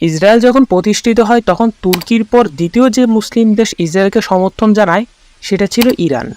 Israel যখন প্রতিষ্ঠিত হয় তখন তুর্কির পর দ্বিতীয় যে মুসলিম দেশ ইসরায়েলকে সমর্থন জানায় সেটা ছিল ইরান।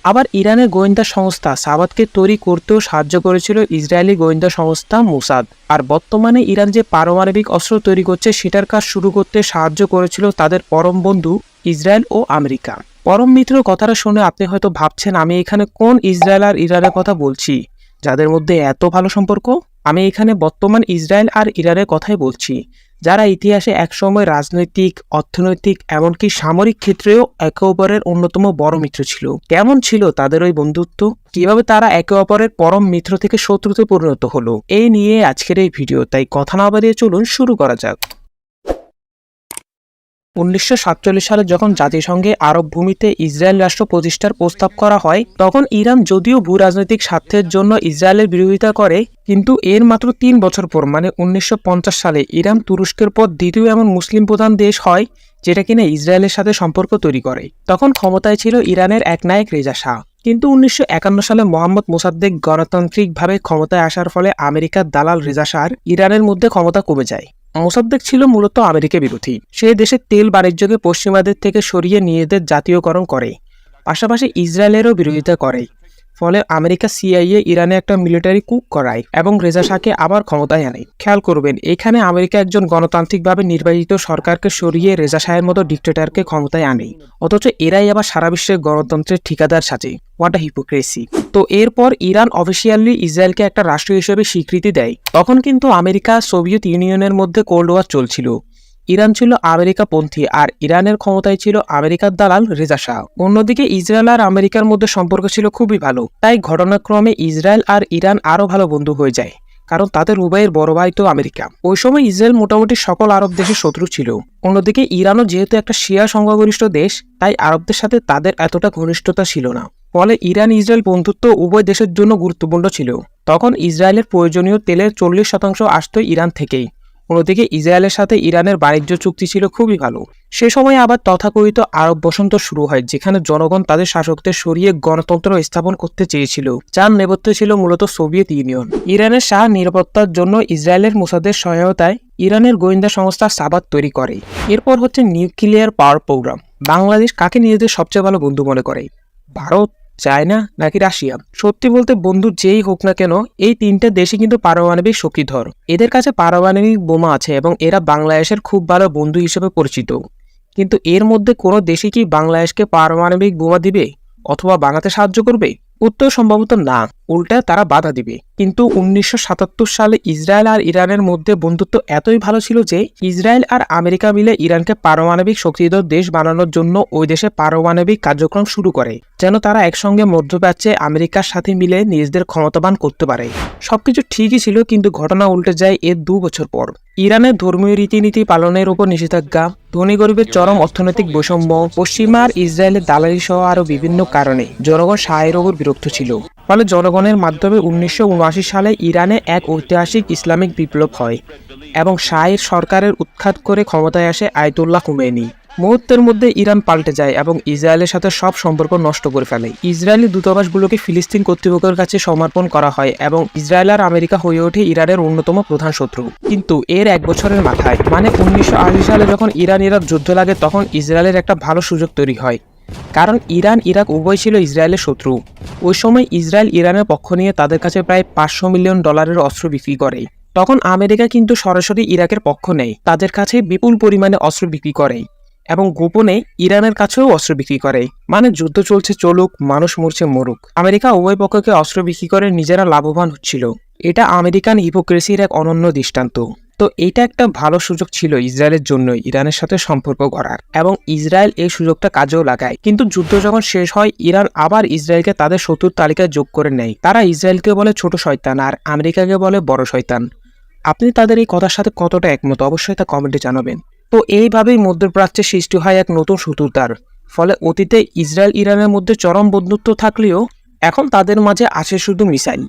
আবার ইরানের গোয়েন্দা সংস্থা সাবাদকে তৈরি করতেও সাহায্য করেছিল ইসরায়েলি গোয়েন্দা সংস্থা মোসাদ। আর বর্তমানে ইরান যে পারমাণবিক অস্ত্র তৈরি করছে সেটার কাজ শুরু করতে সাহায্য করেছিল তাদের পরম বন্ধু ইসরায়েল ও আমেরিকা। পরম মিত্র কথাটা শুনে আপনি হয়তো ভাবছেন আমি এখানে কোন ইসরায়েল আর ইরানের কথা বলছি যাদের মধ্যে এত ভালো সম্পর্ক। আমি এখানে বর্তমান ইসরায়েল আর ইরানের কথাই বলছি, যারা ইতিহাসে একসময় রাজনৈতিক, অর্থনৈতিক এমনকি সামরিক ক্ষেত্রেও একে অপরের অন্যতম বড় মিত্র ছিল। কেমন ছিল তাদের ওই বন্ধুত্ব, কিভাবে তারা একে অপরের পরম মিত্র থেকে শত্রুতে পরিণত হলো, এই নিয়ে আজকের এই ভিডিও। তাই কথা না বাড়িয়ে চলুন শুরু করা যাক। 1947 সালে যখন জাতিসংঘে আরব ভূমিতে ইসরায়েল রাষ্ট্র প্রতিষ্ঠার প্রস্তাব করা হয় তখন ইরান যদিও ভূ রাজনৈতিক স্বার্থের জন্য ইসরায়েলের বিরোধিতা করে, কিন্তু এর মাত্র 3 বছর পর মানে 1950 সালে ইরান তুরস্কের পর দ্বিতীয় এমন মুসলিম প্রধান দেশ হয় যেটা কিনা ইসরায়েলের সাথে সম্পর্ক তৈরি করে। তখন ক্ষমতায় ছিল ইরানের একনায়ক রেজা শাহ। কিন্তু 1951 সালে মোহাম্মদ মোসাদ্দেক গণতান্ত্রিকভাবে ক্ষমতায় আসার ফলে আমেরিকার দালাল রেজা শাহর ইরানের মধ্যে ক্ষমতা কমে যায়। মোসাদ্দেক ছিল মূলত আমেরিকা বিরোধী। সে দেশের তেল বাণিজ্যকে পশ্চিমাদের থেকে সরিয়ে নিজেদের জাতীয়করণ করে, পাশাপাশি ইসরায়েলেরও বিরোধিতা করে। ফলে আমেরিকা সিআইএ ইরানে একটা মিলিটারি কুপ করায় এবং রেজা শাহকে আবার ক্ষমতায় আনে। খেয়াল করবেন এখানে আমেরিকা একজন গণতান্ত্রিকভাবে নির্বাচিত সরকারকে সরিয়ে রেজা শাহের মতো ডিক্টেটরকে ক্ষমতায় আনে, অথচ এরাই আবার সারা বিশ্বের গণতন্ত্রের ঠিকাদার সাজে। What a hypocrisy. তো এরপর ইরান অফিসিয়ালি ইসরায়েলকে একটা রাষ্ট্র হিসেবে স্বীকৃতি দেয়। তখন কিন্তু আমেরিকা সোভিয়েত ইউনিয়নের মধ্যে কোল্ড ওয়ার চলছিল। ইরান ছিল আমেরিকাপন্থী আর ইরানের ক্ষমতায় ছিল আমেরিকার দালাল রেজা শাহ। অন্যদিকে ইসরায়েল আর আমেরিকার মধ্যে সম্পর্ক ছিল খুবই ভালো। তাই ঘটনাক্রমে ইসরায়েল আর ইরান আরও ভালো বন্ধু হয়ে যায়, কারণ তাদের উভয়ের বড় ভাই তো আমেরিকা। ওই সময় ইসরায়েল মোটামুটি সকল আরব দেশের শত্রু ছিল। অন্যদিকে ইরানও যেহেতু একটা শিয়া সংখ্যাগরিষ্ঠ দেশ, তাই আরবদের সাথে তাদের এতটা ঘনিষ্ঠতা ছিল না। ফলে ইরান ইসরায়েল বন্ধুত্ব উভয় দেশের জন্য গুরুত্বপূর্ণ ছিল। তখন ইসরায়েলের প্রয়োজনীয় তেলের 40% আসতো ইরান থেকেই। অন্যদিকে ইসরায়েলের সাথে ইরানের বাণিজ্য চুক্তি ছিল খুবই ভালো। সে সময় আবার তথাকথিত আরব বসন্ত শুরু হয়, যেখানে জনগণ তাদের শাসকদের সরিয়ে গণতন্ত্র স্থাপন করতে চেয়েছিল, যার নেপথ্যে ছিল মূলত সোভিয়েত ইউনিয়ন। ইরানের শাহ নিরাপত্তার জন্য ইসরায়েলের মোসাদের সহায়তায় ইরানের গোয়েন্দা সংস্থা সাবাদ তৈরি করে। এরপর হচ্ছে নিউক্লিয়ার পাওয়ার প্রোগ্রাম। বাংলাদেশ কাকে নিজেদের সবচেয়ে ভালো বন্ধু মনে করে? ভারত, চায়না নাকি রাশিয়া? সত্যি বলতে বন্ধু যেই হোক না কেন, এই তিনটা দেশই কিন্তু পারমাণবিক শক্তিধর। এদের কাছে পারমাণবিক বোমা আছে এবং এরা বাংলাদেশের খুব ভালো বন্ধু হিসেবে পরিচিত। কিন্তু এর মধ্যে কোনো দেশই কি বাংলাদেশকে পারমাণবিক বোমা দিবে অথবা বানাতে সাহায্য করবে? উত্তর সম্ভবত না, উল্টা তারা বাধা দিবে। কিন্তু 1977 সালে ইসরায়েল আর ইরানের মধ্যে বন্ধুত্ব এতই ভালো ছিল যে ইসরায়েল আর আমেরিকা মিলে ইরানকে পারমাণবিক শক্তিধর দেশ বানানোর জন্য ওই দেশে পারমাণবিক কার্যক্রম শুরু করে, যেন তারা একসঙ্গে মধ্যপ্রাচ্যে আমেরিকার সাথে মিলে নিজেদের ক্ষমতাবান করতে পারে। সবকিছু ঠিকই ছিল, কিন্তু ঘটনা উল্টে যায় এর 2 বছর পর। ইরানের ধর্মীয় রীতিনীতি পালনের উপর নিষেধাজ্ঞা, ধনী গরিবের চরম অর্থনৈতিক বৈষম্য, পশ্চিমা আর ইসরায়েলের দালালি সহ আরও বিভিন্ন কারণে জনগণ শাহের ওপর বিরক্ত ছিল। ফলে জনগণের মাধ্যমে 1979 সালে ইরানে এক ঐতিহাসিক ইসলামিক বিপ্লব হয় এবং শাহের সরকারের উৎখাত করে ক্ষমতায় আসে আয়াতুল্লাহ খুমেনি। মুহূর্তের মধ্যে ইরান পাল্টে যায় এবং ইসরায়েলের সাথে সব সম্পর্ক নষ্ট করে ফেলে। ইসরায়েলি দূতাবাসগুলোকে ফিলিস্তিন কর্তৃপক্ষের কাছে সমর্পণ করা হয় এবং ইসরায়েল আর আমেরিকা হয়ে ওঠে ইরানের অন্যতম প্রধান শত্রু। কিন্তু এর 1 বছরের মাথায় মানে 1980 সালে যখন ইরান ইরাক যুদ্ধ লাগে তখন ইসরায়েলের একটা ভালো সুযোগ তৈরি হয়, কারণ ইরান ইরাক উভয় ছিল ইসরায়েলের শত্রু। ওই সময় ইসরায়েল ইরানের পক্ষ নিয়ে তাদের কাছে প্রায় $500 মিলিয়ন অস্ত্র বিক্রি করে। তখন আমেরিকা কিন্তু সরাসরি ইরাকের পক্ষ নেয়, তাদের কাছে বিপুল পরিমাণে অস্ত্র বিক্রি করে এবং গোপনে ইরানের কাছেও অস্ত্র বিক্রি করে। মানে যুদ্ধ চলছে চলুক, মানুষ মরছে মরুক, আমেরিকা উভয় পক্ষকে অস্ত্র বিক্রি করে নিজেরা লাভবান হচ্ছিল। এটা আমেরিকান হিপোক্রেসির এক অনন্য দৃষ্টান্ত। তো এটা একটা ভালো সুযোগ ছিল ইসরায়েলের জন্য ইরানের সাথে সম্পর্ক করার, এবং ইসরায়েল এই সুযোগটা কাজেও লাগায়। কিন্তু যুদ্ধ যখন শেষ হয় ইরান আবার ইসরায়েলকে তাদের শত্রুর তালিকায় যোগ করে নেয়। তারা ইসরায়েলকে বলে ছোট শয়তান আর আমেরিকাকে বলে বড় শয়তান। আপনি তাদের এই কথার সাথে কতটা একমত অবশ্যই তা কমেন্টে জানাবেন। তো এইভাবেই মধ্যপ্রাচ্যে সৃষ্টি হয় এক নতুন শত্রুতার। ফলে অতীতে ইসরায়েল ইরানের মধ্যে চরম বন্ধুত্ব থাকলেও এখন তাদের মাঝে আছে শুধু মিসাইল।